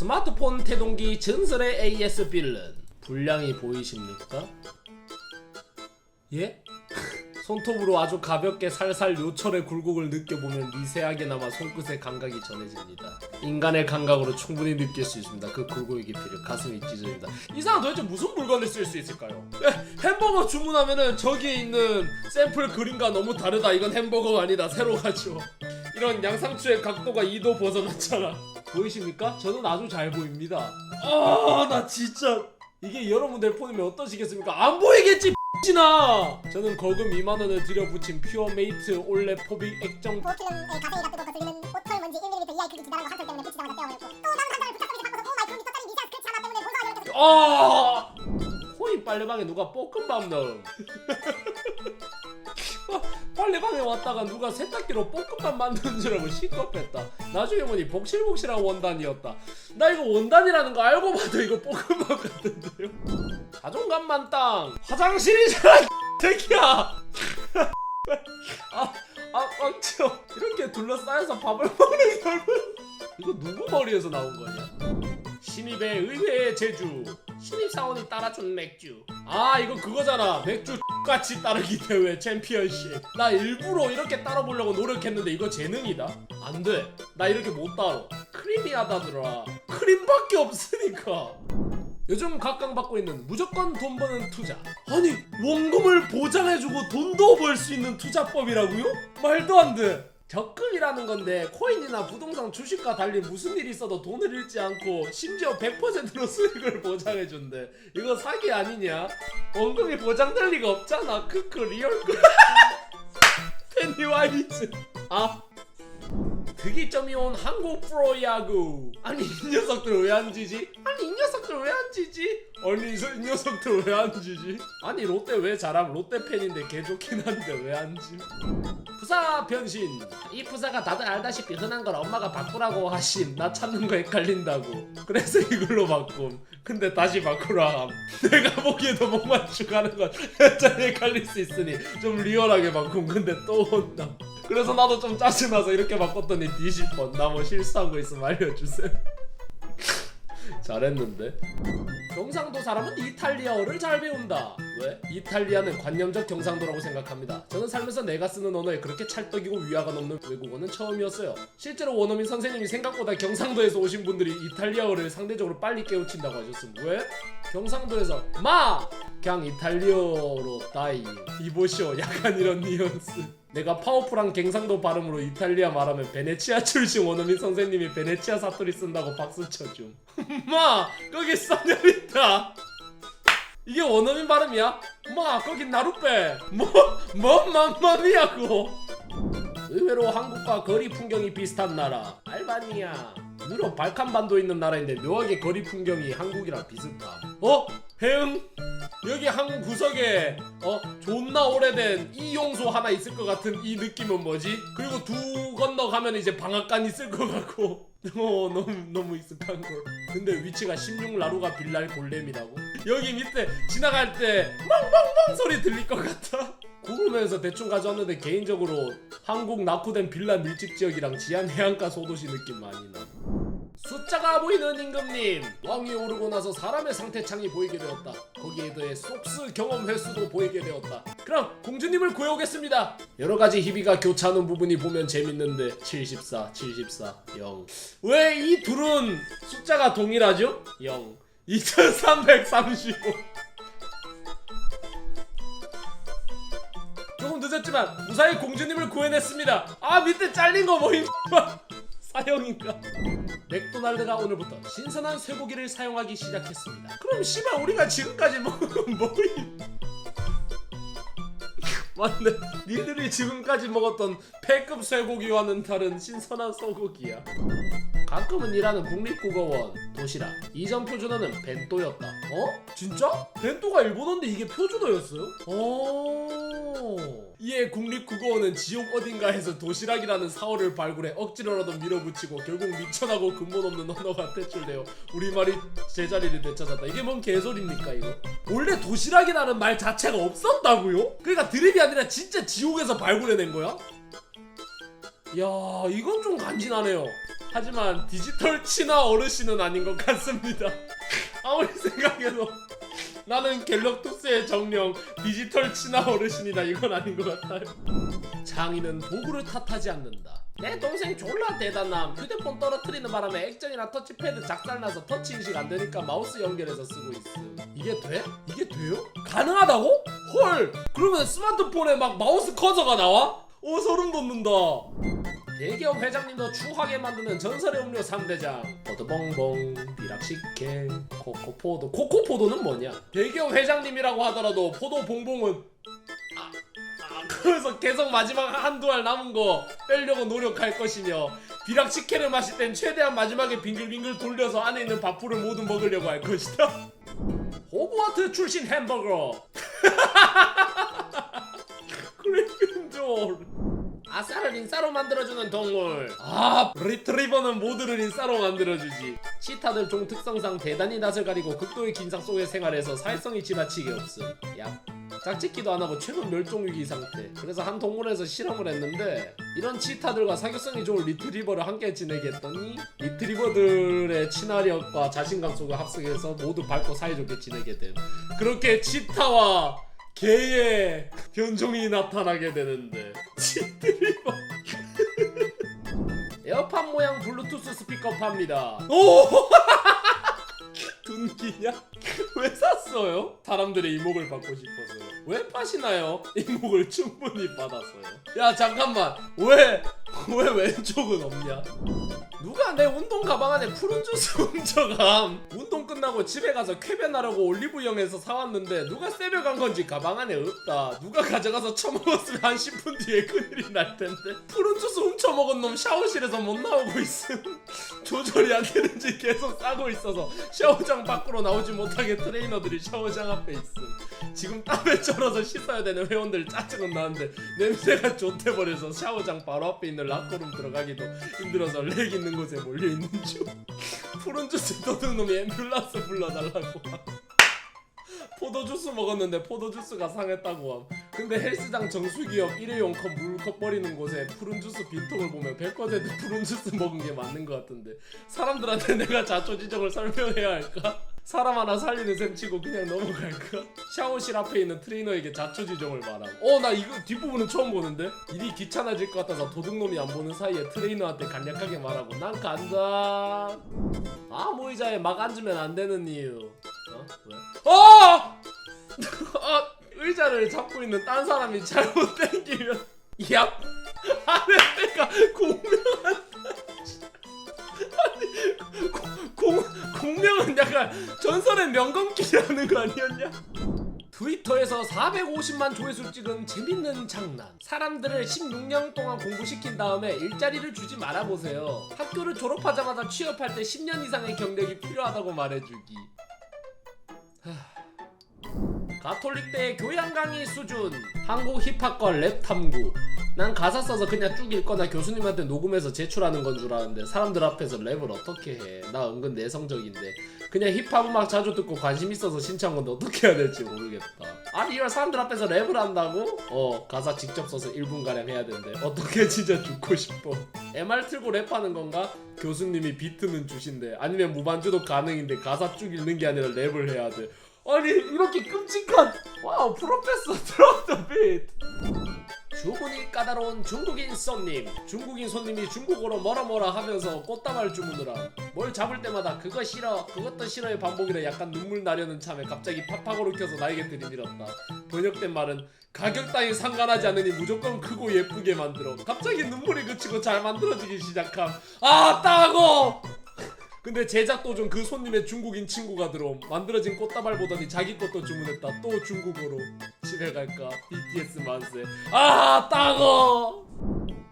스마트폰 태동기 전설의 AS 빌런 분량이 보이십니까? 예? 손톱으로 아주 가볍게 살살 요철의 굴곡을 느껴보면 미세하게나마 손끝의 감각이 전해집니다. 인간의 감각으로 충분히 느낄 수 있습니다. 그 굴곡의 깊이를 가슴이 찢어집니다. 이 사람 도대체 무슨 물건을 쓸 수 있을까요? 햄버거 주문하면은 저기에 있는 샘플 그림과 너무 다르다. 이건 햄버거가 아니다. 새로 가죠. 이런 양상추의 각도가 2도 벗어났잖아. 보이십니까? 저는 아주 잘 보입니다. 아, 나 진짜 이게 여러분들 폰이면 어떠시겠습니까? 안 보이겠지 나. 저는 거금 2만원을 들여붙인 퓨어메이트 올레 포빅 액정 보호필름의 가세이가 뜨고 거슬리는 오털 먼지 1mm 이하의 크기 기다란 거 한톨 때문에 붙이자마자 떼어버렸고 또 다른 상자를 붙잡으면서 바꿔서 5마이크로미터짜리 미세한 스크래치 하나 때문에 본사가 이렇게 코인 빨래방에 누가 볶음밥 넣음. 빨래방에 왔다가 누가 세탁기로 볶음밥 만드는 줄 알고 시겁했다. 나중에 보니 복실복실한 원단이었다. 나 이거 원단이라는 거 알고 봐도 이거 볶음밥 같은데요? 자존감 만땅. 화장실이잖아 이 새끼야. 빡쳐. 이렇게 둘러싸여서 밥을 먹는 결국 이거 누구 머리에서 나온 거냐? 신입의 의외의 제주. 신입사원이 따라준 맥주. 아 이거 그거잖아. 맥주 같이 따르기 대회 챔피언십. 나 일부러 이렇게 따라보려고 노력했는데 이거 재능이다. 안돼. 나 이렇게 못 따라. 크리미하다더라. 크림밖에 없으니까. 요즘 각광받고 있는 무조건 돈 버는 투자. 아니 원금을 보장해주고 돈도 벌 수 있는 투자법이라고요? 말도 안 돼. 적금이라는 건데 코인이나 부동산 주식과 달리 무슨 일이 있어도 돈을 잃지 않고 심지어 100%로 수익을 보장해준대. 이거 사기 아니냐? 원금이 보장될 리가 없잖아. 크크 리얼크. 페니와이즈. 아 특이점이 온 한국 프로야구. 아니 이 녀석들 왜 안 지지? 아니 이 녀석들 왜 안 지지? 아니 이 녀석들 왜 안 지지? 아니 롯데 왜 잘함? 롯데 팬인데 개 좋긴 한데 왜 안 지? 푸사 변신. 이 푸사가 다들 알다시피 흔한 걸 엄마가 바꾸라고 하심. 나 찾는 거 헷갈린다고. 그래서 이걸로 바꿈. 근데 다시 바꾸라 함. 내가 보기에도 못 맞추고 하는 건 살짝 헷갈릴 수 있으니 좀 리얼하게 바꿈. 근데 또 온다. 그래서 나도 좀 짜증나서 이렇게 바꿨더니 뒤집번. 나 뭐 실수한 거 있으면 알려주세요. 잘했는데. 경상도 사람은 이탈리아어를 잘 배운다. 왜? 이탈리아는 관념적 경상도라고 생각합니다. 저는 살면서 내가 쓰는 언어에 그렇게 찰떡이고 위화가 넘는 외국어는 처음이었어요. 실제로 원어민 선생님이 생각보다 경상도에서 오신 분들이 이탈리아어를 상대적으로 빨리 깨우친다고 하셨습니다. 왜? 경상도에서 마! 그냥 이탈리아어로 따이 이보시오. 약간 이런 뉘앙스. 내가 파워풀한 갱상도 발음으로 이탈리아 말하면 베네치아 출신 원어민 선생님이 베네치아 사투리 쓴다고 박수 쳐줌. 마! 거기 쌍념 있다. 이게 원어민 발음이야? 마! 거기 나룻배. 뭔 맘마미야고. 의외로 한국과 거리 풍경이 비슷한 나라 알바니아. 유럽 발칸반도 있는 나라인데 묘하게 거리 풍경이 한국이랑 비슷함. 해응? 여기 한 구석에 존나 오래된 이용소 하나 있을 것 같은 이 느낌은 뭐지? 그리고 두 건너 가면 이제 방앗간 있을 것 같고. 너무 익숙한 걸. 근데 위치가 16라루가 빌랄 골렘이라고? 여기 밑에 지나갈 때 멍멍멍 소리 들릴 것 같아. 구글맵에서 대충 가져왔는데 개인적으로 한국 낙후된 빌라 밀집 지역이랑 지안 해안가 소도시 느낌 많이 나. 숫자가 보이는 임금님. 왕이 오르고 나서 사람의 상태창이 보이게 되었다. 거기에 더해 속스 경험 횟수도 보이게 되었다. 그럼 공주님을 구해오겠습니다. 여러가지 희비가 교차하는 부분이 보면 재밌는데 74, 0. 왜 이 둘은 숫자가 동일하죠? 0. 2335. 조금 늦었지만 무사히 공주님을 구해냈습니다. 아 밑에 잘린 거 뭐임? 사형인가? 맥도날드가 오늘부터 신선한 쇠고기를 사용하기 시작했습니다. 그럼 씨발 우리가 지금까지 먹은 건 뭐임? 맞네. 니들이 지금까지 먹었던 폐급 쇠고기와는 다른 신선한 소고기야. 가끔은 일하는 국립국어원 도시락. 이전 표준어는 벤또였다. 진짜? 벤또가 일본어인데 이게 표준어였어요? 이에 국립국어원은 지옥 어딘가에서 도시락이라는 사어를 발굴해 억지로라도 밀어붙이고 결국 미천하고 근본 없는 언어가 퇴출되어 우리말이 제자리를 되찾았다. 이게 뭔 개소리입니까 이거? 원래 도시락이라는 말 자체가 없었다고요? 그러니까 드립이 아니라 진짜 지옥에서 발굴해낸 거야? 야 이건 좀 간지나네요. 하지만 디지털 친화 어르신은 아닌 것 같습니다. 아무리 생각해도 나는 갤럭투스의 정령 디지털 친화 어르신이다. 이건 아닌 것 같아요. 장인은 도구를 탓하지 않는다. 내 동생 졸라 대단함. 휴대폰 떨어뜨리는 바람에 액정이나 터치패드 작살나서 터치 인식 안 되니까 마우스 연결해서 쓰고 있음. 이게 돼? 이게 돼요? 가능하다고? 헐! 그러면 스마트폰에 막 마우스 커서가 나와? 오, 소름 돋는다. 대기업 회장님도 추하게 만드는 전설의 음료 3대장 포도봉봉, 비락식혜, 코코포도. 코코포도는 뭐냐? 대기업 회장님이라고 하더라도 포도봉봉은 그래서 계속 마지막 한두 알 남은 거 빼려고 노력할 것이며, 비락식혜를 마실 땐 최대한 마지막에 빙글빙글 돌려서 안에 있는 밥풀을 모두 먹으려고 할 것이다. 호그와트 출신 햄버거 그리핀돌. 아싸를 인싸로 만들어주는 동물. 리트리버는 모두를 인싸로 만들어주지. 치타들 종 특성상 대단히 낯을 가리고 극도의 긴장 속에 생활해서 사회성이 지나치게 없음. 야, 짝짓기도 안하고 최근 멸종위기 상태. 그래서 한 동물원에서 실험을 했는데 이런 치타들과 사교성이 좋은 리트리버를 함께 지내게 했더니 리트리버들의 친화력과 자신감 속을 합성해서 모두 밝고 사이좋게 지내게 됨. 그렇게 치타와 개의 변종이 나타나게 되는데 치트리버 에어팟 모양 블루투스 스피커팝니다. 오! 둔기냐? 왜 샀어요? 사람들의 이목을 받고 싶어서요. 왜 파시나요? 이목을 충분히 받았어요. 야 잠깐만, 왜 왼쪽은 없냐? 누가 내 운동 가방 안에 푸른 주스 훔쳐감? 운동 끝나고 집에 가서 쾌변하려고 올리브영에서 사왔는데 누가 세벼간 건지 가방 안에 없다. 누가 가져가서 처먹었으면 한 10분 뒤에 큰일이 날 텐데. 푸른 주스 훔쳐먹은 놈 샤워실에서 못 나오고 있음. 조절이 안 되는지 계속 싸고 있어서 샤워장 밖으로 나오지 못하게 트레이너들이 샤워장 앞에 있음. 지금 땀에 쩔어서 씻어야 되는 회원들 짜증은 나는데 냄새가 좋대버려서 샤워장 바로 앞에 있는 락커룸 들어가기도 힘들어서 렉 있는 곳에 몰려있는 중. 푸른 주스 도둑놈이 앰뷸런스 불러달라고 함. 포도주스 먹었는데 포도주스가 상했다고 함. 근데 헬스장 정수기업 일회용 컵 물컵 버리는 곳에 푸른 주스 빈통을 보면 100% 푸른 주스 먹은 게 맞는 것 같은데 사람들한테 내가 자초지종을 설명해야 할까? 사람 하나 살리는 셈 치고 그냥 넘어갈까? 샤워실 앞에 있는 트레이너에게 자초지종을 말함. 나 이거 뒷부분은 처음 보는데? 일이 귀찮아질 것 같아서 도둑놈이 안 보는 사이에 트레이너한테 간략하게 말하고 난 간다. 아무 의자에 막 앉으면 안 되는 이유. 왜? 의자를 잡고 있는 딴 사람이 잘못 당기면 야! 아랫배가 공명한다. 공명은 약간 전설의 명검기라는 거 아니었냐? 트위터에서 450만 조회수 찍은 재밌는 장난. 사람들을 16년 동안 공부시킨 다음에 일자리를 주지 말아보세요. 학교를 졸업하자마자 취업할 때 10년 이상의 경력이 필요하다고 말해주기. 가톨릭대의 교양 강의 수준. 한국 힙합과 랩 탐구. 난 가사 써서 그냥 쭉 읽거나 교수님한테 녹음해서 제출하는 건 줄 아는데 사람들 앞에서 랩을 어떻게 해? 나 은근 내성적인데 그냥 힙합 음악 자주 듣고 관심 있어서 신청한 건데 어떻게 해야 될지 모르겠다. 아니 이런 사람들 앞에서 랩을 한다고? 가사 직접 써서 1분가량 해야 된대. 어떻게 진짜 죽고 싶어. MR 틀고 랩하는 건가? 교수님이 비트는 주신대. 아니면 무반주도 가능인데 가사 쭉 읽는 게 아니라 랩을 해야 돼. 아니 이렇게 끔찍한. 와우, 프로페서 드롭 더 비트. 주문이 까다로운 중국인 손님. 중국인 손님이 중국어로 뭐라 하면서 꽃다발 주문을 함. 뭘 잡을 때마다 그거 싫어 그것도 싫어의 반복이라 약간 눈물 나려는 참에 갑자기 팝팝으로 켜서 나에게 들이밀었다. 번역된 말은 가격 따위 상관하지 않으니 무조건 크고 예쁘게 만들어. 갑자기 눈물이 그치고 잘 만들어지기 시작함. 따가워. 근데 제작 도중 그 손님의 중국인 친구가 들어옴. 만들어진 꽃다발 보더니 자기 것도 주문했다. 또 중국어로. 집에 갈까? BTS 만세. 따가워.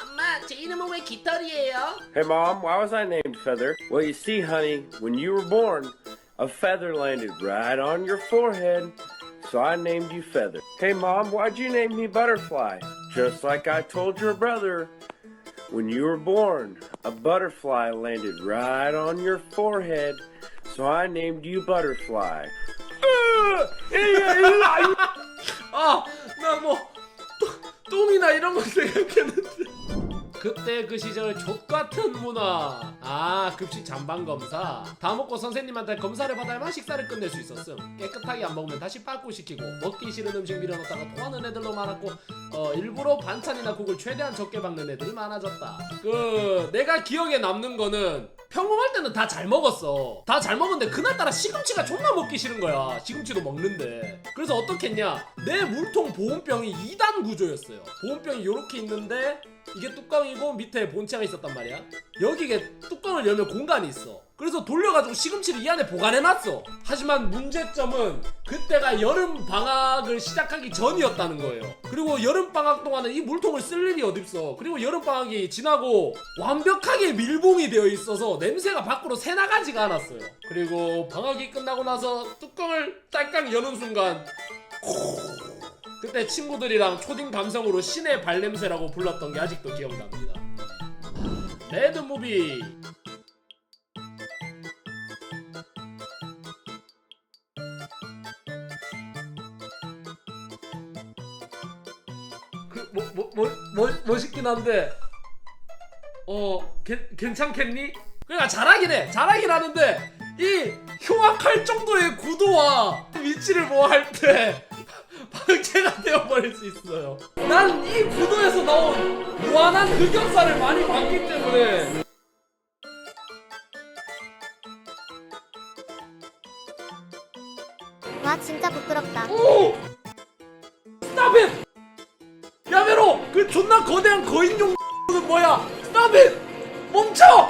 엄마, 제 이름은 왜 깃털이에요? Hey Mom, why was I named Feather? Well, you see, honey, when you were born, a feather landed right on your forehead, so I named you Feather. Hey Mom, why'd you name me Butterfly? Just like I told your brother. When you were born, a butterfly landed right on your forehead, so I named you Butterfly. 나 뭐 똥이나 이런 거 생각했는데. 그때 그 시절 족같은 문화. 아, 급식 잔반 검사. 다 먹고 선생님한테 검사를 받아야만 식사를 끝낼 수 있었음. 깨끗하게 안 먹으면 다시 빠꾸 시키고, 먹기 싫은 음식 밀어놓다가 토하는 애들로 많았고, 일부러 반찬이나 국을 최대한 적게 박는 애들이 많아졌다. 내가 기억에 남는 거는 평범할 때는 다 잘 먹었어. 다 잘 먹었는데 그날따라 시금치가 존나 먹기 싫은 거야. 시금치도 먹는데. 그래서 어떻게 했냐, 내 물통 보온병이 2단 구조였어요. 보온병이 요렇게 있는데 이게 뚜껑이고 밑에 본체가 있었단 말이야. 여기에 뚜껑을 열면 공간이 있어. 그래서 돌려가지고 시금치를 이 안에 보관해놨어. 하지만 문제점은 그때가 여름방학을 시작하기 전이었다는 거예요. 그리고 여름방학 동안은 이 물통을 쓸 일이 어딨어. 그리고 여름방학이 지나고 완벽하게 밀봉이 되어 있어서 냄새가 밖으로 새나가지가 않았어요. 그리고 방학이 끝나고 나서 뚜껑을 딸깍 여는 순간 그때 친구들이랑 초딩 감성으로 신의 발냄새라고 불렀던 게 아직도 기억납니다. 매드무비. 멋있긴 한데 괜찮겠니? 그러니까 잘하긴 해. 잘하긴 하는데 이 흉악할 정도의 구도와 위치를 뭐 할 때 방제가 되어버릴 수 있어요. 난 이 구도에서 나온 무한한 흑역사를 많이 봤기 때문에. 와 진짜 부끄럽다. 오! Stop it! 야메로! 그 존나 거대한 거인용 는 뭐야? Stop it! 멈춰!